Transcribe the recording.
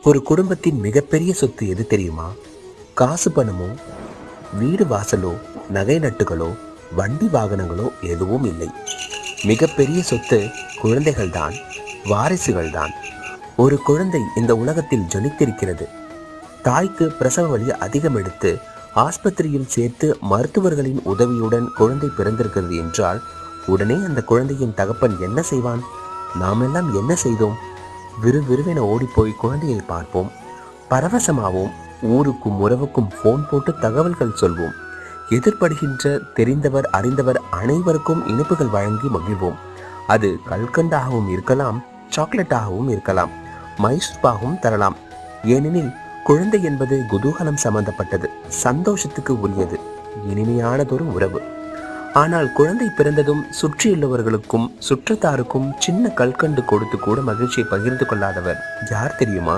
ஒரு குடும்பத்தின் மிகப்பெரிய சொத்து எது தெரியுமா? காசு பணமோ, வீடு வாசலோ, நகை நட்டுகளோ, வண்டி வாகனங்களோ எதுவும் இல்லை. மிகப்பெரிய சொத்து குழந்தைகள் தான், வாரிசுகள் தான். ஒரு குழந்தை இந்த உலகத்தில் ஜொலித்திருக்கிறது. தாய்க்கு பிரசவ வலி அதிகம் எடுத்து ஆஸ்பத்திரியில் சேர்த்து மருத்துவர்களின் உதவியுடன் குழந்தை பிறந்திருக்கிறது என்றால் உடனே அந்த குழந்தையின் தகப்பன் என்ன செய்வான்? நாம் எல்லாம் என்ன செய்தோம்? விறுவிறுவென ஓடிப்போய் குழந்தையை பார்ப்போம், பரவசமாவோம், ஊருக்கும் உறவுக்கும் போன் போட்டு தகவல்கள் சொல்வோம், எதிர்படுகின்ற தெரிந்தவர் அறிந்தவர் அனைவருக்கும் இனிப்புகள் வழங்கி மகிழ்வோம். அது கல்கண்டாகவும் இருக்கலாம், சாக்லேட்டாகவும் இருக்கலாம், மைசூர்பாகவும் தரலாம். ஏனெனில் குழந்தை என்பது குதூகலம் சம்பந்தப்பட்டது, சந்தோஷத்துக்கு உரியது, இனிமையானதொரு உறவு. ஆனால் குழந்தை பிறந்ததும் சுற்றியுள்ளவர்களுக்கும் சுற்றத்தாருக்கும் சின்ன கல்கண்டு கொடுத்து கூட மகிழ்ச்சியை பகிர்ந்து கொள்ளாதவர் யார் தெரியுமா?